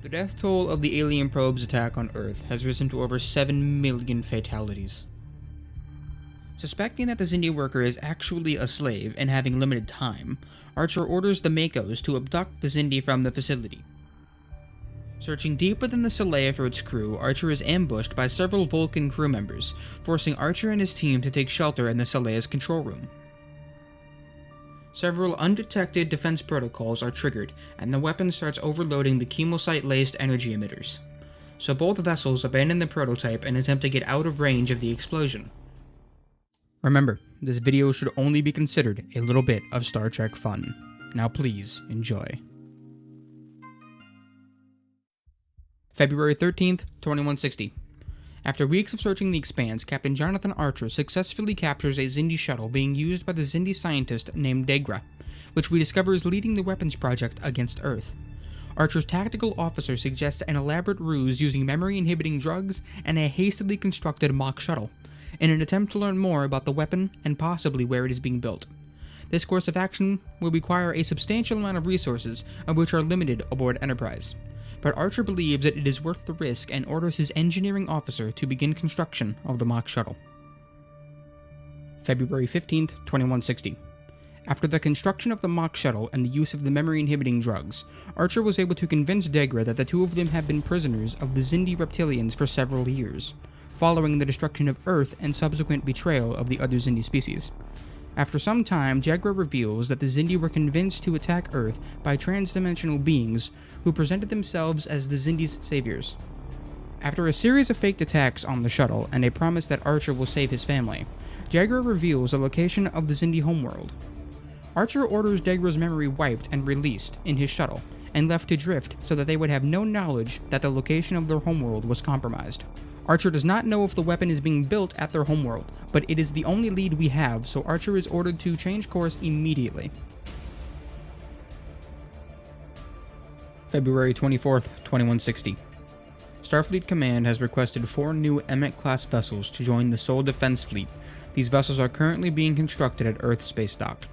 The death toll of the alien probe's attack on Earth has risen to over 7 million fatalities. Suspecting that the Xindi worker is actually a slave and having limited time, Archer orders the Makos to abduct the Xindi from the facility. Searching deep within the Saleya for its crew, Archer is ambushed by several Vulcan crew members, forcing Archer and his team to take shelter in the Saleya's control room. Several undetected defense protocols are triggered, and the weapon starts overloading the chemosite-laced energy emitters. So both vessels abandon the prototype and attempt to get out of range of the explosion. Remember, this video should only be considered a little bit of Star Trek fun. Now please, enjoy. February 13th, 2160. After weeks of searching the expanse, Captain Jonathan Archer successfully captures a Xindi shuttle being used by the Xindi scientist named Degra, which we discover is leading the weapons project against Earth. Archer's tactical officer suggests an elaborate ruse using memory-inhibiting drugs and a hastily constructed mock shuttle, in an attempt to learn more about the weapon and possibly where it is being built. This course of action will require a substantial amount of resources, of which are limited aboard Enterprise. But Archer believes that it is worth the risk and orders his engineering officer to begin construction of the mock shuttle. February 15th, 2160. After the construction of the mock shuttle and the use of the memory-inhibiting drugs, Archer was able to convince Degra that the two of them have been prisoners of the Xindi reptilians for several years, following the destruction of Earth and subsequent betrayal of the other Xindi species. After some time, Degra reveals that the Xindi were convinced to attack Earth by transdimensional beings who presented themselves as the Xindi's saviors. After a series of faked attacks on the shuttle and a promise that Archer will save his family, Degra reveals the location of the Xindi homeworld. Archer orders Degra's memory wiped and released in his shuttle, and left to drift so that they would have no knowledge that the location of their homeworld was compromised. Archer does not know if the weapon is being built at their homeworld, but it is the only lead we have, so Archer is ordered to change course immediately. February 24th, 2160. Starfleet Command has requested 4 new Emmet-class vessels to join the Sol Defense Fleet. These vessels are currently being constructed at Earth Space Dock.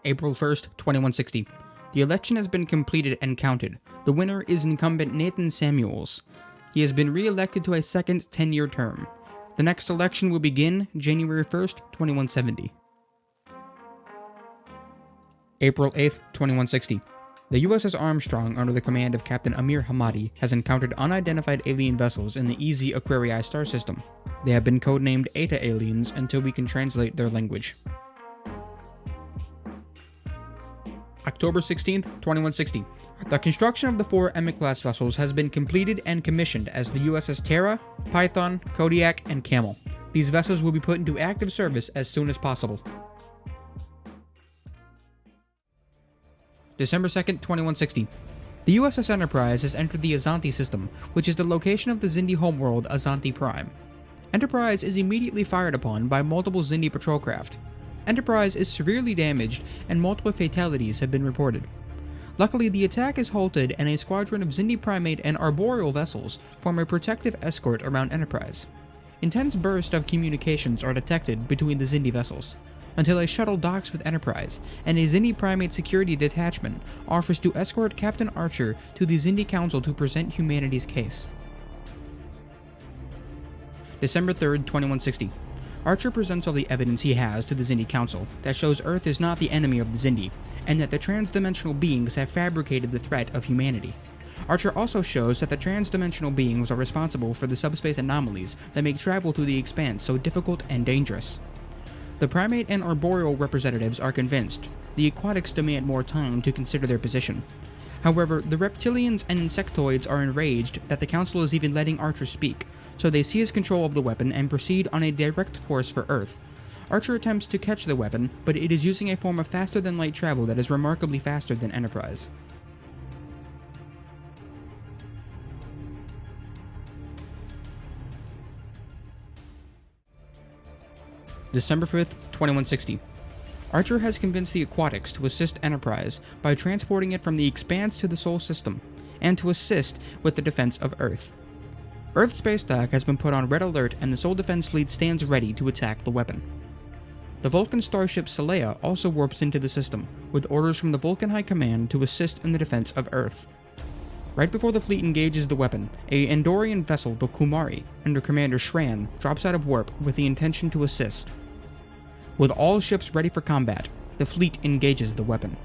April 1st, 2160. The election has been completed and counted. The winner is incumbent Nathan Samuels. He has been re-elected to a second 10-year term. The next election will begin January 1st, 2170. April 8th, 2160. The USS Armstrong, under the command of Captain Amir Hamadi, has encountered unidentified alien vessels in the EZ Aquarii star system. They have been codenamed Eta aliens until we can translate their language. October 16th, 2160. The construction of the 4 Emmet-class vessels has been completed and commissioned as the USS Terra, Python, Kodiak, and Camel. These vessels will be put into active service as soon as possible. December 2nd, 2160. The USS Enterprise has entered the Azanti system, which is the location of the Xindi homeworld Azanti Prime. Enterprise is immediately fired upon by multiple Xindi patrol craft. Enterprise is severely damaged and multiple fatalities have been reported. Luckily, the attack is halted and a squadron of Xindi primate and arboreal vessels form a protective escort around Enterprise. Intense bursts of communications are detected between the Xindi vessels, until a shuttle docks with Enterprise, and a Xindi primate security detachment offers to escort Captain Archer to the Xindi Council to present humanity's case. December 3rd, 2160. Archer presents all the evidence he has to the Xindi Council that shows Earth is not the enemy of the Xindi, and that the transdimensional beings have fabricated the threat of humanity. Archer also shows that the transdimensional beings are responsible for the subspace anomalies that make travel through the expanse so difficult and dangerous. The primate and arboreal representatives are convinced. The aquatics demand more time to consider their position. However, the reptilians and insectoids are enraged that the Council is even letting Archer speak, so they seize control of the weapon and proceed on a direct course for Earth. Archer attempts to catch the weapon, but it is using a form of faster-than-light travel that is remarkably faster than Enterprise. December 5th, 2160. Archer has convinced the Aquatics to assist Enterprise by transporting it from the Expanse to the Sol system, and to assist with the defense of Earth. Earth Space Dock has been put on red alert and the Sol Defense Fleet stands ready to attack the weapon. The Vulcan starship Saleya also warps into the system, with orders from the Vulcan High Command to assist in the defense of Earth. Right before the fleet engages the weapon, a Andorian vessel, the Kumari, under Commander Shran, drops out of warp with the intention to assist. With all ships ready for combat, the fleet engages the weapon.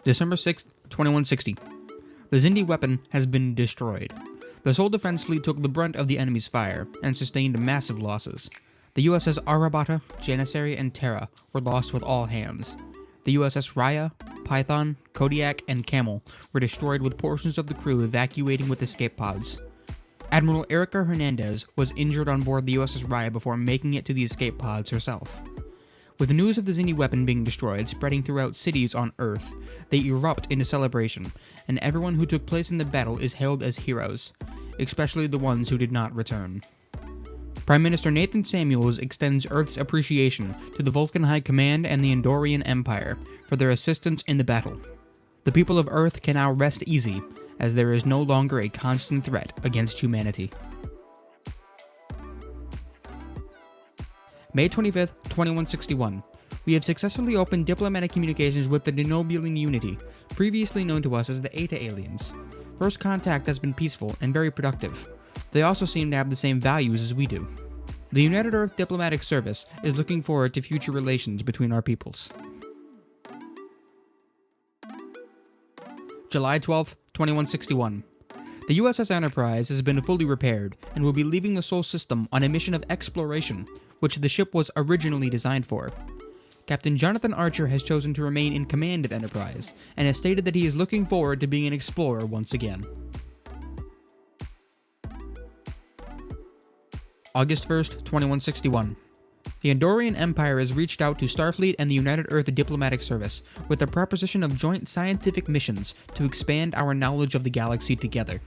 December 6, 2160. The Xindi weapon has been destroyed. The Sol Defense Fleet took the brunt of the enemy's fire and sustained massive losses. The USS Arabata, Janissary, and Terra were lost with all hands. The USS Raya, Python, Kodiak, and Camel were destroyed with portions of the crew evacuating with escape pods. Admiral Erica Hernandez was injured on board the USS Raya before making it to the escape pods herself. With the news of the Xindi weapon being destroyed spreading throughout cities on Earth, they erupt into celebration, and everyone who took place in the battle is hailed as heroes, especially the ones who did not return. Prime Minister Nathan Samuels extends Earth's appreciation to the Vulcan High Command and the Andorian Empire for their assistance in the battle. The people of Earth can now rest easy, as there is no longer a constant threat against humanity. May 25th, 2161. We have successfully opened diplomatic communications with the Denobulan Unity, previously known to us as the Eta aliens. First contact has been peaceful and very productive. They also seem to have the same values as we do. The United Earth Diplomatic Service is looking forward to future relations between our peoples. July 12th, 2161. The USS Enterprise has been fully repaired and will be leaving the Sol system on a mission of exploration, which the ship was originally designed for. Captain Jonathan Archer has chosen to remain in command of Enterprise, and has stated that he is looking forward to being an explorer once again. August 1st, 2161. The Andorian Empire has reached out to Starfleet and the United Earth Diplomatic Service with the proposition of joint scientific missions to expand our knowledge of the galaxy together.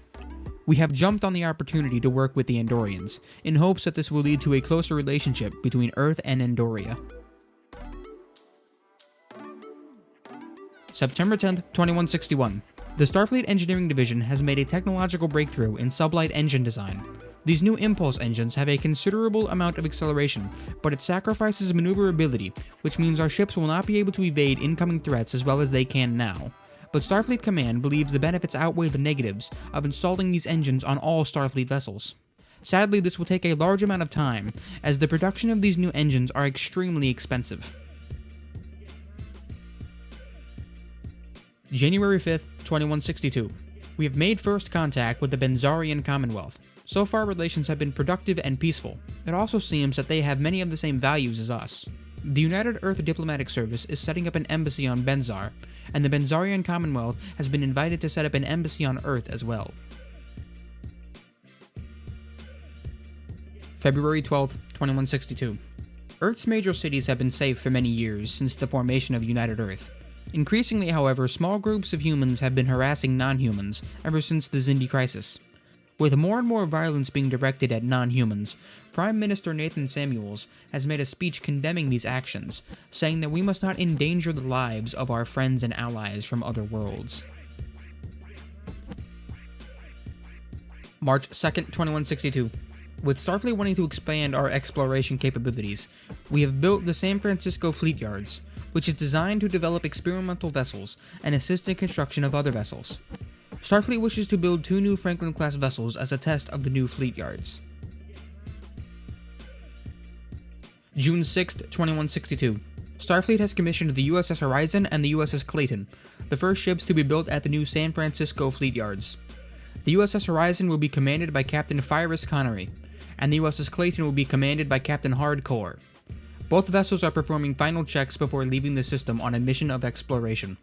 We have jumped on the opportunity to work with the Andorians, in hopes that this will lead to a closer relationship between Earth and Andoria. September 10th, 2161. The Starfleet Engineering Division has made a technological breakthrough in sublight engine design. These new impulse engines have a considerable amount of acceleration, but it sacrifices maneuverability, which means our ships will not be able to evade incoming threats as well as they can now. But Starfleet Command believes the benefits outweigh the negatives of installing these engines on all Starfleet vessels. Sadly, this will take a large amount of time, as the production of these new engines are extremely expensive. January 5th, 2162. We have made first contact with the Benzarian Commonwealth. So far, relations have been productive and peaceful. It also seems that they have many of the same values as us. The United Earth Diplomatic Service is setting up an embassy on Benzar, and the Benzarian Commonwealth has been invited to set up an embassy on Earth as well. February 12th, 2162. Earth's major cities have been safe for many years since the formation of United Earth. Increasingly, however, small groups of humans have been harassing non-humans ever since the Xindi crisis. With more and more violence being directed at non-humans, Prime Minister Nathan Samuels has made a speech condemning these actions, saying that we must not endanger the lives of our friends and allies from other worlds. March 2nd, 2162. With Starfleet wanting to expand our exploration capabilities, we have built the San Francisco Fleet Yards, which is designed to develop experimental vessels and assist in construction of other vessels. Starfleet wishes to build 2 new Franklin-class vessels as a test of the new Fleet Yards. June 6, 2162. Starfleet has commissioned the USS Horizon and the USS Clayton, the first ships to be built at the new San Francisco Fleet Yards. The USS Horizon will be commanded by Captain Fyrus Connery, and the USS Clayton will be commanded by Captain Hardcore. Both vessels are performing final checks before leaving the system on a mission of exploration.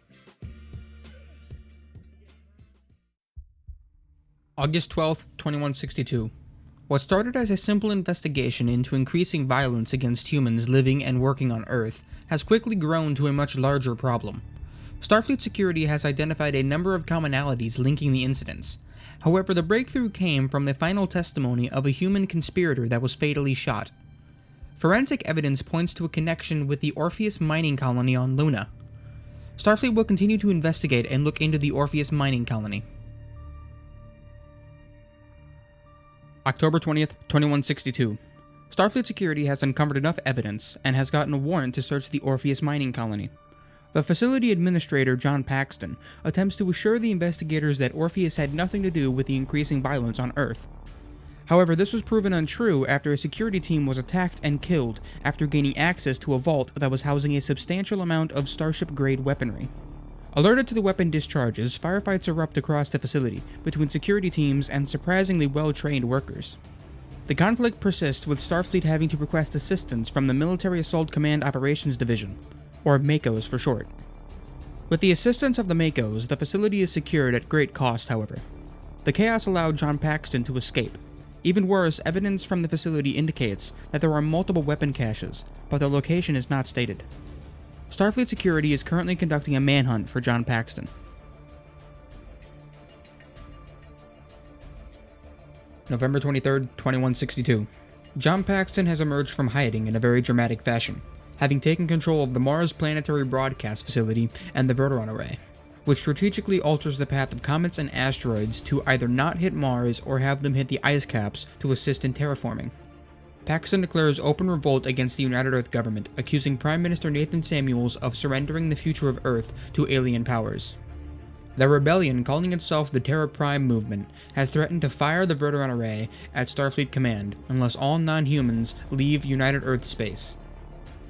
August 12, 2162. What started as a simple investigation into increasing violence against humans living and working on Earth has quickly grown to a much larger problem. Starfleet security has identified a number of commonalities linking the incidents. However, the breakthrough came from the final testimony of a human conspirator that was fatally shot. Forensic evidence points to a connection with the Orpheus mining colony on Luna. Starfleet will continue to investigate and look into the Orpheus mining colony. October 20th, 2162. Starfleet security has uncovered enough evidence and has gotten a warrant to search the Orpheus mining colony. The facility administrator, John Paxton, attempts to assure the investigators that Orpheus had nothing to do with the increasing violence on Earth. However, this was proven untrue after a security team was attacked and killed after gaining access to a vault that was housing a substantial amount of Starship-grade weaponry. Alerted to the weapon discharges, firefights erupt across the facility between security teams and surprisingly well-trained workers. The conflict persists, with Starfleet having to request assistance from the Military Assault Command Operations Division, or MACOs for short. With the assistance of the MACOs, the facility is secured at great cost, however. The chaos allowed John Paxton to escape. Even worse, evidence from the facility indicates that there are multiple weapon caches, but their location is not stated. Starfleet security is currently conducting a manhunt for John Paxton. November 23rd, 2162. John Paxton has emerged from hiding in a very dramatic fashion, having taken control of the Mars Planetary Broadcast Facility and the Verteron Array, which strategically alters the path of comets and asteroids to either not hit Mars or have them hit the ice caps to assist in terraforming. Paxton declares open revolt against the United Earth government, accusing Prime Minister Nathan Samuels of surrendering the future of Earth to alien powers. The rebellion, calling itself the Terra Prime Movement, has threatened to fire the Verteron Array at Starfleet Command unless all non-humans leave United Earth space.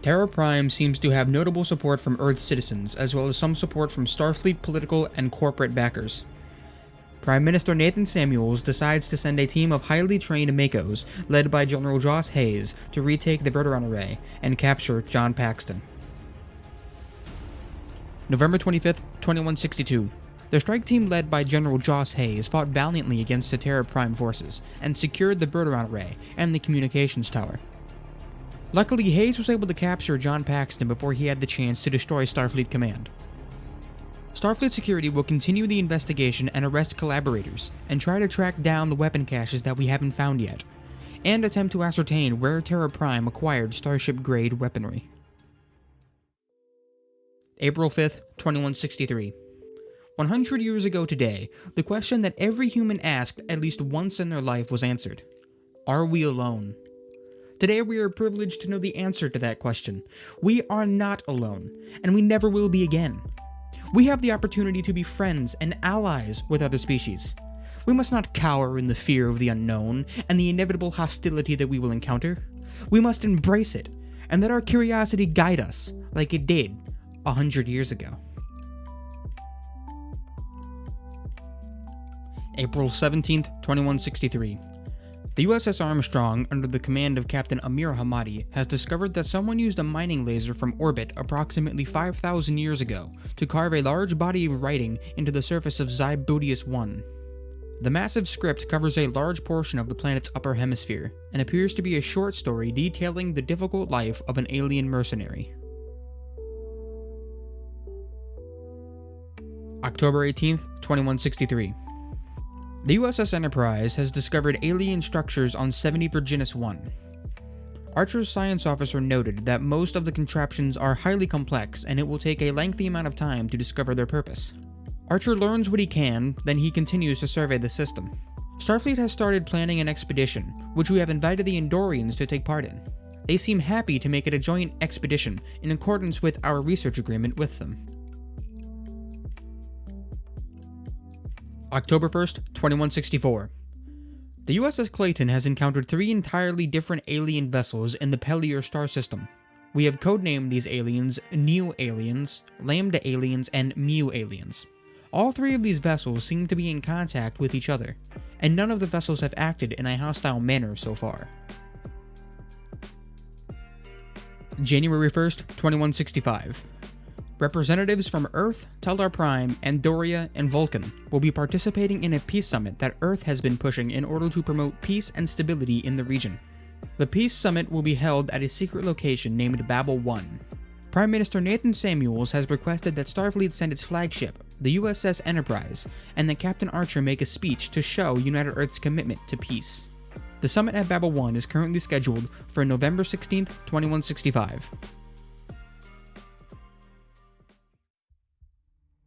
Terra Prime seems to have notable support from Earth citizens, as well as some support from Starfleet political and corporate backers. Prime Minister Nathan Samuels decides to send a team of highly trained MACOs, led by General Joss Hayes, to retake the Verteron Array and capture John Paxton. November 25th, 2162. The strike team led by General Joss Hayes fought valiantly against the Terra Prime forces and secured the Verteron Array and the communications tower. Luckily, Hayes was able to capture John Paxton before he had the chance to destroy Starfleet Command. Starfleet security will continue the investigation and arrest collaborators, and try to track down the weapon caches that we haven't found yet, and attempt to ascertain where Terra Prime acquired Starship-grade weaponry. April 5th, 2163. 100 years ago today, the question that every human asked at least once in their life was answered. Are we alone? Today we are privileged to know the answer to that question. We are not alone, and we never will be again. We have the opportunity to be friends and allies with other species. We must not cower in the fear of the unknown and the inevitable hostility that we will encounter. We must embrace it, and let our curiosity guide us, like it did 100 years ago. April 17th, 2163. The USS Armstrong, under the command of Captain Amir Hamadi, has discovered that someone used a mining laser from orbit approximately 5,000 years ago to carve a large body of writing into the surface of Zybodeus 1. The massive script covers a large portion of the planet's upper hemisphere, and appears to be a short story detailing the difficult life of an alien mercenary. October 18th, 2163. The USS Enterprise has discovered alien structures on 70 Virginis 1. Archer's science officer noted that most of the contraptions are highly complex and it will take a lengthy amount of time to discover their purpose. Archer learns what he can, then he continues to survey the system. Starfleet has started planning an expedition, which we have invited the Andorians to take part in. They seem happy to make it a joint expedition in accordance with our research agreement with them. October 1st, 2164. The USS Clayton has encountered 3 entirely different alien vessels in the Pellier star system. We have codenamed these aliens Nu aliens, Lambda aliens, and Mu aliens. All 3 of these vessels seem to be in contact with each other, and none of the vessels have acted in a hostile manner so far. January 1st, 2165. Representatives from Earth, Teldar Prime, Andoria, and Vulcan will be participating in a peace summit that Earth has been pushing in order to promote peace and stability in the region. The peace summit will be held at a secret location named Babel 1. Prime Minister Nathan Samuels has requested that Starfleet send its flagship, the USS Enterprise, and that Captain Archer make a speech to show United Earth's commitment to peace. The summit at Babel 1 is currently scheduled for November 16th, 2165.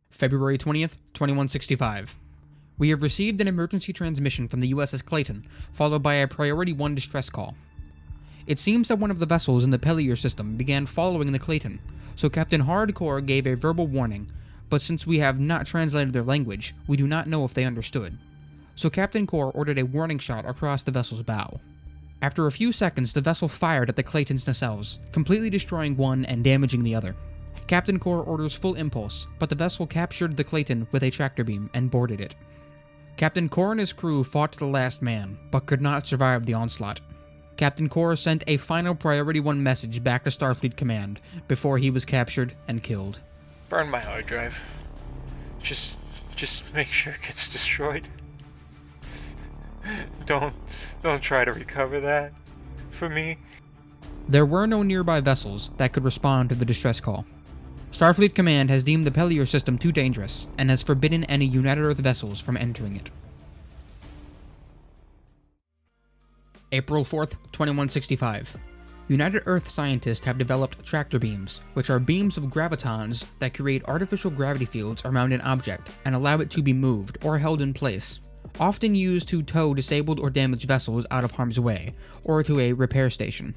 February 20th, 2165. We have received an emergency transmission from the USS Clayton, followed by a Priority 1 distress call. It seems that one of the vessels in the Pellier system began following the Clayton, so Captain Hardcore gave a verbal warning, but since we have not translated their language, we do not know if they understood. So Captain Core ordered a warning shot across the vessel's bow. After a few seconds, the vessel fired at the Clayton's nacelles, completely destroying one and damaging the other. Captain Core orders full impulse, but the vessel captured the Clayton with a tractor beam and boarded it. Captain Core and his crew fought to the last man, but could not survive the onslaught. Captain Core sent a final Priority 1 message back to Starfleet Command before he was captured and killed. Burn my hard drive. Just make sure it gets destroyed. Don't try to recover that for me. There were no nearby vessels that could respond to the distress call. Starfleet Command has deemed the Pellier system too dangerous and has forbidden any United Earth vessels from entering it. April 4th, 2165. United Earth scientists have developed tractor beams, which are beams of gravitons that create artificial gravity fields around an object and allow it to be moved or held in place, often used to tow disabled or damaged vessels out of harm's way, or to a repair station.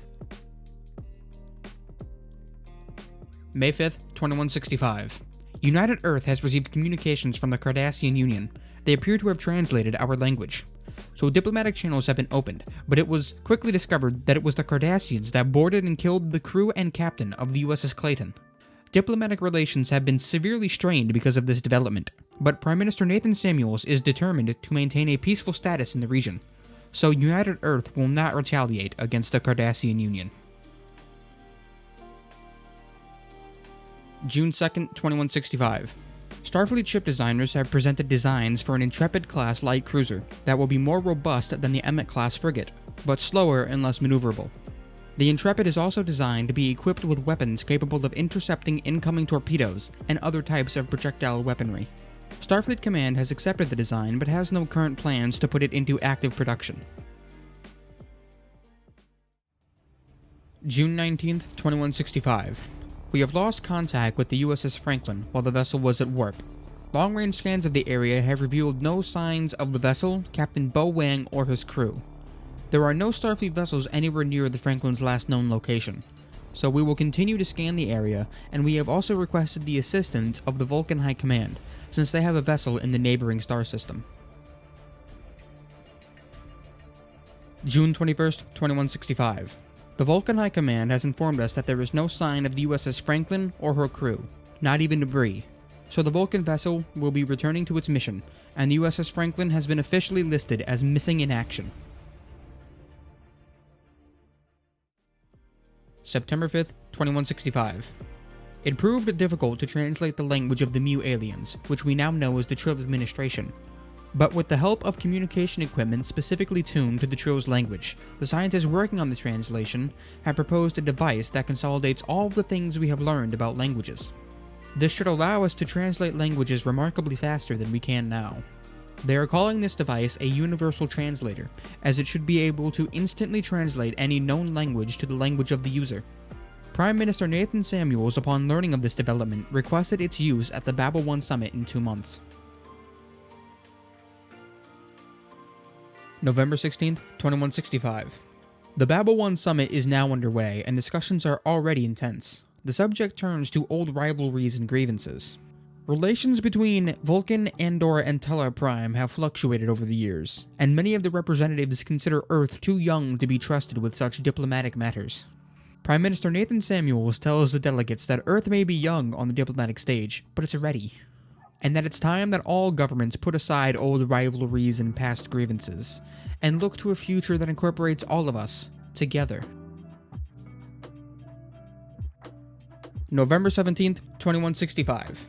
May 5th, 2165. United Earth has received communications from the Cardassian Union. They appear to have translated our language. So diplomatic channels have been opened, but it was quickly discovered that it was the Cardassians that boarded and killed the crew and captain of the USS Clayton. Diplomatic relations have been severely strained because of this development, but Prime Minister Nathan Samuels is determined to maintain a peaceful status in the region, so United Earth will not retaliate against the Cardassian Union. June 2nd, 2165. Starfleet ship designers have presented designs for an Intrepid-class light cruiser that will be more robust than the Emmet-class frigate, but slower and less maneuverable. The Intrepid is also designed to be equipped with weapons capable of intercepting incoming torpedoes and other types of projectile weaponry. Starfleet Command has accepted the design but has no current plans to put it into active production. June 19th, 2165. We have lost contact with the USS Franklin while the vessel was at warp. Long-range scans of the area have revealed no signs of the vessel, Captain Bo Wang, or his crew. There are no Starfleet vessels anywhere near the Franklin's last known location, so we will continue to scan the area, and we have also requested the assistance of the Vulcan High Command, since they have a vessel in the neighboring star system. June 21st, 2165. The Vulcan High Command has informed us that there is no sign of the USS Franklin or her crew, not even debris, so the Vulcan vessel will be returning to its mission, and the USS Franklin has been officially listed as missing in action. September 5th, 2165. It proved difficult to translate the language of the Mu aliens, which we now know as the Trill Administration. But with the help of communication equipment specifically tuned to the Trill's language, the scientists working on the translation have proposed a device that consolidates all of the things we have learned about languages. This should allow us to translate languages remarkably faster than we can now. They are calling this device a universal translator, as it should be able to instantly translate any known language to the language of the user. Prime Minister Nathan Samuels, upon learning of this development, requested its use at the Babel 1 summit in 2 months. November 16th, 2165. The Babel 1 summit is now underway, and discussions are already intense. The subject turns to old rivalries and grievances. Relations between Vulcan, Andor, and Tellar Prime have fluctuated over the years, and many of the representatives consider Earth too young to be trusted with such diplomatic matters. Prime Minister Nathan Samuels tells the delegates that Earth may be young on the diplomatic stage, but it's ready, and that it's time that all governments put aside old rivalries and past grievances, and look to a future that incorporates all of us together. November 17th, 2165.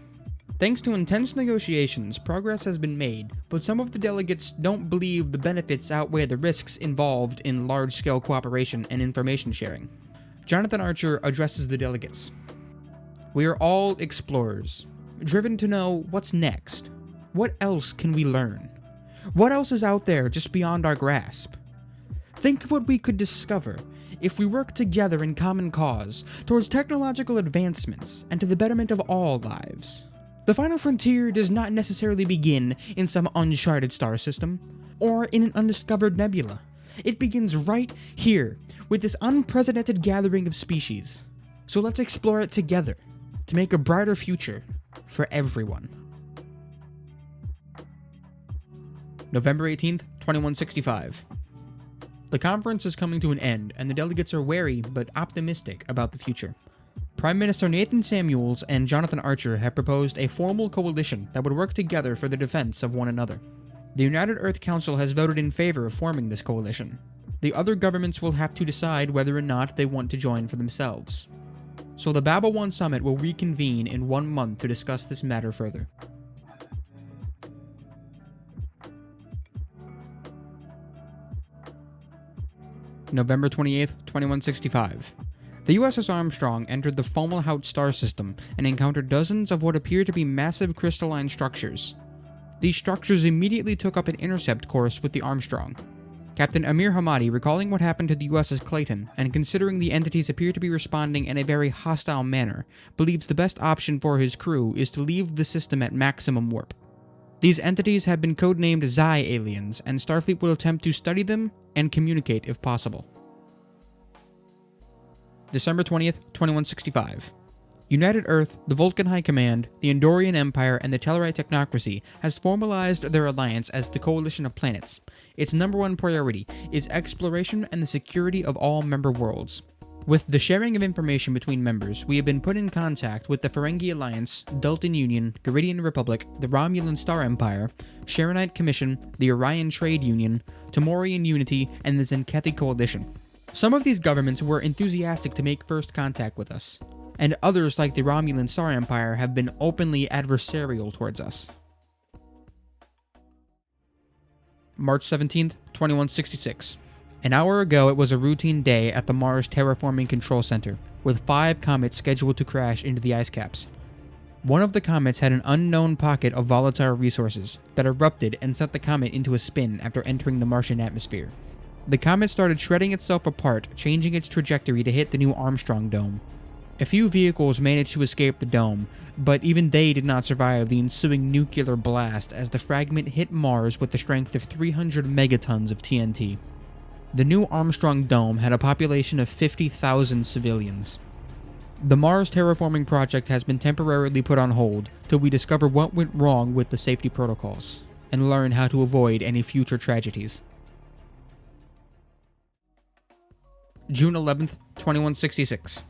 Thanks to intense negotiations, progress has been made, but some of the delegates don't believe the benefits outweigh the risks involved in large-scale cooperation and information sharing. Jonathan Archer addresses the delegates. We are all explorers, driven to know what's next. What else can we learn? What else is out there just beyond our grasp? Think of what we could discover if we work together in common cause towards technological advancements and to the betterment of all lives. The final frontier does not necessarily begin in some uncharted star system or in an undiscovered nebula. It begins right here with this unprecedented gathering of species. So let's explore it together to make a brighter future for everyone. November 18th, 2165. The conference is coming to an end, and the delegates are wary but optimistic about the future. Prime Minister Nathan Samuels and Jonathan Archer have proposed a formal coalition that would work together for the defense of one another. The United Earth Council has voted in favor of forming this coalition. The other governments will have to decide whether or not they want to join for themselves. So the Babel 1 summit will reconvene in 1 month to discuss this matter further. November 28th, 2165. The USS Armstrong entered the Fomalhaut star system and encountered dozens of what appear to be massive crystalline structures. These structures immediately took up an intercept course with the Armstrong. Captain Amir Hamadi, recalling what happened to the USS Clayton, and considering the entities appear to be responding in a very hostile manner, believes the best option for his crew is to leave the system at maximum warp. These entities have been codenamed Xi aliens, and Starfleet will attempt to study them and communicate if possible. December 20th, 2165. United Earth, the Vulcan High Command, the Andorian Empire, and the Tellarite Technocracy has formalized their alliance as the Coalition of Planets. Its number one priority is exploration and the security of all member worlds. With the sharing of information between members, we have been put in contact with the Ferengi Alliance, Dalton Union, Garidian Republic, the Romulan Star Empire, Sharonite Commission, the Orion Trade Union, Tamorian Unity, and the Zenkethi Coalition. Some of these governments were enthusiastic to make first contact with us, and others like the Romulan Star Empire have been openly adversarial towards us. March 17th, 2166. An hour ago it was a routine day at the Mars Terraforming Control Center, with 5 comets scheduled to crash into the ice caps. One of the comets had an unknown pocket of volatile resources that erupted and sent the comet into a spin after entering the Martian atmosphere. The comet started shredding itself apart, changing its trajectory to hit the new Armstrong Dome. A few vehicles managed to escape the dome, but even they did not survive the ensuing nuclear blast as the fragment hit Mars with the strength of 300 megatons of TNT. The new Armstrong Dome had a population of 50,000 civilians. The Mars terraforming project has been temporarily put on hold till we discover what went wrong with the safety protocols, and learn how to avoid any future tragedies. June 11th, 2166.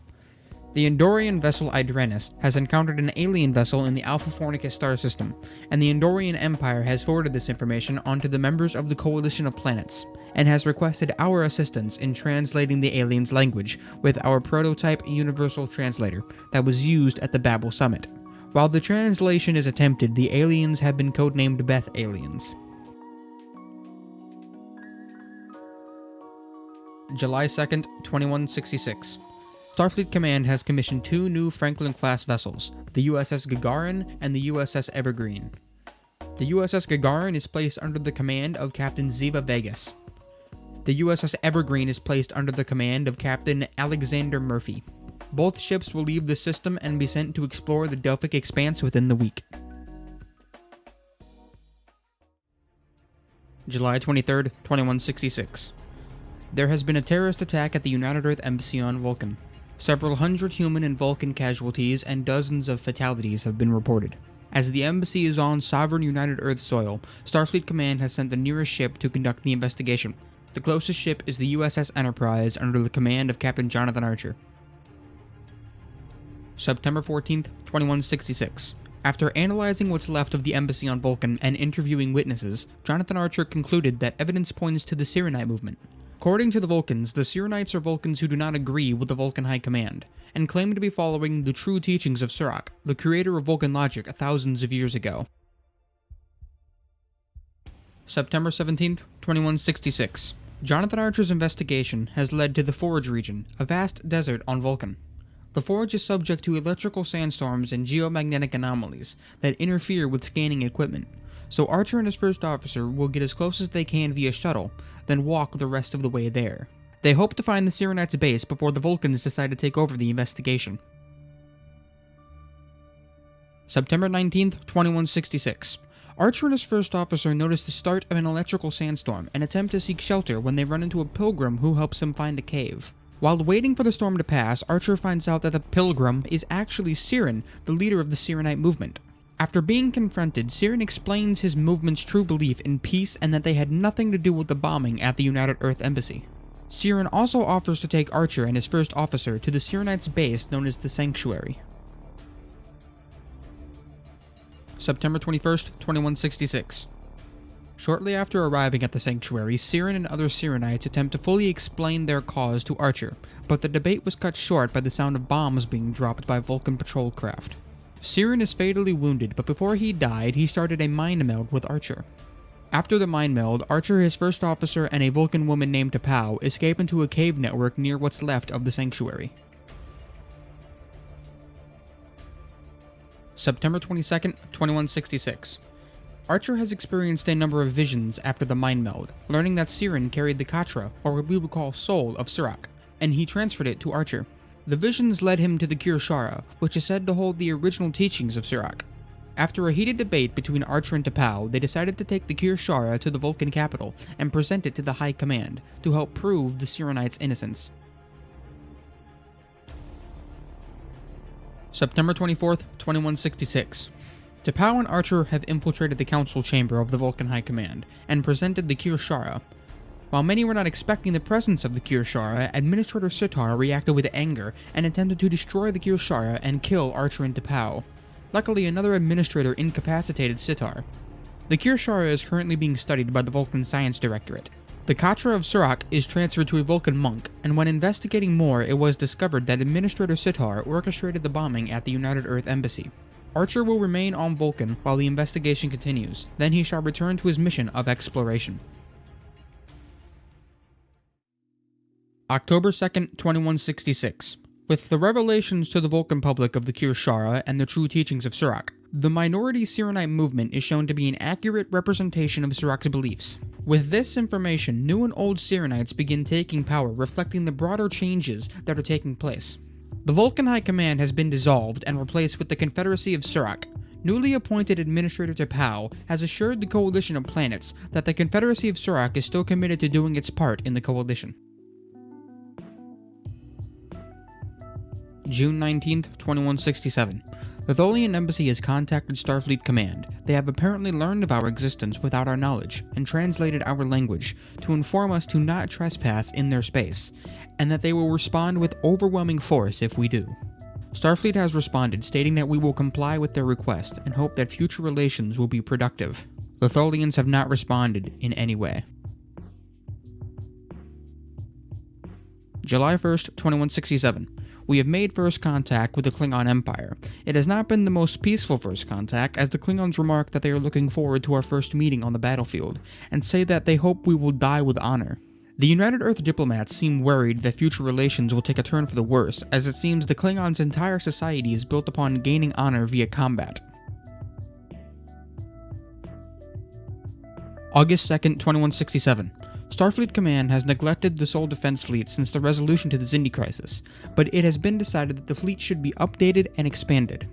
The Andorian vessel Idranus has encountered an alien vessel in the Alpha Fornicus star system, and the Andorian Empire has forwarded this information onto the members of the Coalition of Planets, and has requested our assistance in translating the aliens' language with our prototype universal translator that was used at the Babel Summit. While the translation is attempted, the aliens have been codenamed Beth aliens. July 2nd, 2166. Starfleet Command has commissioned 2 new Franklin-class vessels, the USS Gagarin and the USS Evergreen. The USS Gagarin is placed under the command of Captain Ziva Vegas. The USS Evergreen is placed under the command of Captain Alexander Murphy. Both ships will leave the system and be sent to explore the Delphic Expanse within the week. July 23rd, 2166. There has been a terrorist attack at the United Earth Embassy on Vulcan. Several hundred human and Vulcan casualties and dozens of fatalities have been reported. As the embassy is on sovereign United Earth soil, Starfleet Command has sent the nearest ship to conduct the investigation. The closest ship is the USS Enterprise under the command of Captain Jonathan Archer. September 14th, 2166. After analyzing what's left of the embassy on Vulcan and interviewing witnesses, Jonathan Archer concluded that evidence points to the Sirenite movement. According to the Vulcans, the Sirenites are Vulcans who do not agree with the Vulcan High Command, and claim to be following the true teachings of Surak, the creator of Vulcan logic thousands of years ago. September 17th, 2166. Jonathan Archer's investigation has led to the Forge region, a vast desert on Vulcan. The Forge is subject to electrical sandstorms and geomagnetic anomalies that interfere with scanning equipment, so Archer and his first officer will get as close as they can via shuttle, then walk the rest of the way there. They hope to find the Sirenites' base before the Vulcans decide to take over the investigation. September 19th, 2166. Archer and his first officer notice the start of an electrical sandstorm and attempt to seek shelter when they run into a pilgrim who helps them find a cave. While waiting for the storm to pass, Archer finds out that the pilgrim is actually Siren, the leader of the Sirenite movement. After being confronted, Siren explains his movement's true belief in peace and that they had nothing to do with the bombing at the United Earth Embassy. Siren also offers to take Archer and his first officer to the Sirenites' base known as the Sanctuary. September 21st, 2166. Shortly after arriving at the Sanctuary, Siren and other Sirenites attempt to fully explain their cause to Archer, but the debate was cut short by the sound of bombs being dropped by Vulcan patrol craft. Siren is fatally wounded, but before he died, he started a mind meld with Archer. After the mind meld, Archer, his first officer, and a Vulcan woman named T'Pau escape into a cave network near what's left of the Sanctuary. September 22nd, 2166. Archer has experienced a number of visions after the mind meld, learning that Siren carried the Katra, or what we would call soul, of Surak, and he transferred it to Archer. The visions led him to the Kirshara, which is said to hold the original teachings of Surak. After a heated debate between Archer and T'Pau, they decided to take the Kirshara to the Vulcan capital and present it to the High Command to help prove the Sirenites' innocence. September 24th, 2166. T'Pau and Archer have infiltrated the council chamber of the Vulcan High Command and presented the Kirshara. While many were not expecting the presence of the Kirshara, Administrator Sitar reacted with anger and attempted to destroy the Kirshara and kill Archer and T'Pau. Luckily, another administrator incapacitated Sitar. The Kirshara is currently being studied by the Vulcan Science Directorate. The Katra of Surak is transferred to a Vulcan monk, and when investigating more, it was discovered that Administrator Sitar orchestrated the bombing at the United Earth Embassy. Archer will remain on Vulcan while the investigation continues, then he shall return to his mission of exploration. October 2nd, 2166. With the revelations to the Vulcan public of the Kirshara and the true teachings of Surak, the minority Sirenite movement is shown to be an accurate representation of Surak's beliefs. With this information, new and old Sirenites begin taking power, reflecting the broader changes that are taking place. The Vulcan High Command has been dissolved and replaced with the Confederacy of Surak. Newly appointed Administrator T'Pau has assured the Coalition of Planets that the Confederacy of Surak is still committed to doing its part in the Coalition. June 19th, 2167. The Tholian Embassy has contacted Starfleet Command. They have apparently learned of our existence without our knowledge, and translated our language to inform us to not trespass in their space, and that they will respond with overwhelming force if we do. Starfleet has responded, stating that we will comply with their request and hope that future relations will be productive. The Tholians have not responded in any way. July 1st, 2167. We have made first contact with the Klingon Empire. It has not been the most peaceful first contact, as the Klingons remark that they are looking forward to our first meeting on the battlefield, and say that they hope we will die with honor. The United Earth diplomats seem worried that future relations will take a turn for the worse, as it seems the Klingons' entire society is built upon gaining honor via combat. August 2nd, 2167. Starfleet Command has neglected the Sol Defense Fleet since the resolution to the Xindi crisis, but it has been decided that the fleet should be updated and expanded.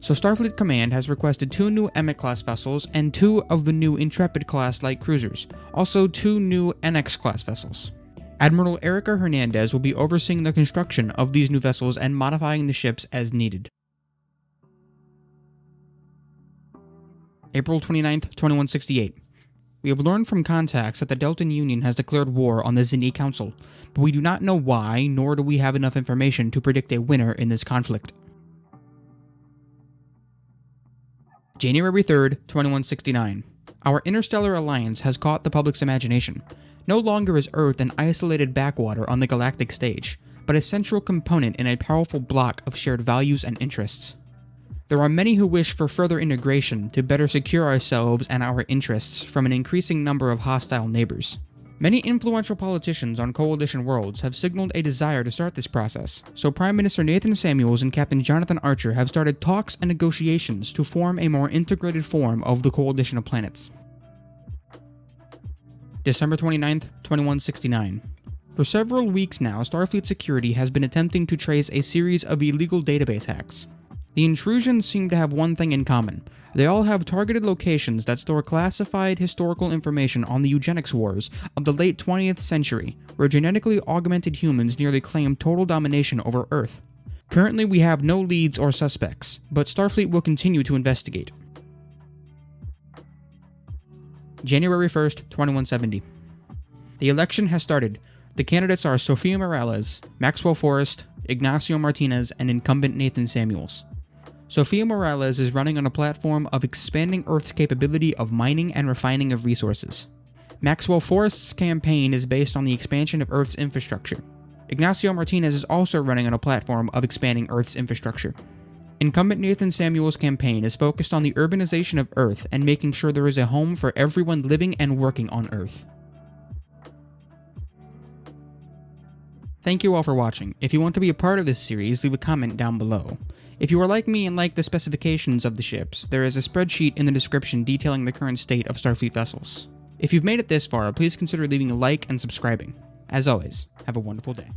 So Starfleet Command has requested 2 new Emmett-class vessels and 2 of the new Intrepid-class light cruisers, also 2 new NX-class vessels. Admiral Erica Hernandez will be overseeing the construction of these new vessels and modifying the ships as needed. April 29, 2168. We have learned from contacts that the Deltan Union has declared war on the Xindi Council, but we do not know why, nor do we have enough information to predict a winner in this conflict. January 3rd, 2169. Our interstellar alliance has caught the public's imagination. No longer is Earth an isolated backwater on the galactic stage, but a central component in a powerful block of shared values and interests. There are many who wish for further integration to better secure ourselves and our interests from an increasing number of hostile neighbors. Many influential politicians on Coalition worlds have signaled a desire to start this process, so Prime Minister Nathan Samuels and Captain Jonathan Archer have started talks and negotiations to form a more integrated form of the Coalition of Planets. December 29th, 2169. For several weeks now, Starfleet Security has been attempting to trace a series of illegal database hacks. The intrusions seem to have one thing in common. They all have targeted locations that store classified historical information on the eugenics wars of the late 20th century, where genetically augmented humans nearly claimed total domination over Earth. Currently, we have no leads or suspects, but Starfleet will continue to investigate. January 1st, 2170. The election has started. The candidates are Sofia Morales, Maxwell Forrest, Ignacio Martinez, and incumbent Nathan Samuels. Sofia Morales is running on a platform of expanding Earth's capability of mining and refining of resources. Maxwell Forrest's campaign is based on the expansion of Earth's infrastructure. Ignacio Martinez is also running on a platform of expanding Earth's infrastructure. Incumbent Nathan Samuels' campaign is focused on the urbanization of Earth and making sure there is a home for everyone living and working on Earth. Thank you all for watching. If you want to be a part of this series, leave a comment down below. If you are like me and like the specifications of the ships, there is a spreadsheet in the description detailing the current state of Starfleet vessels. If you've made it this far, please consider leaving a like and subscribing. As always, have a wonderful day.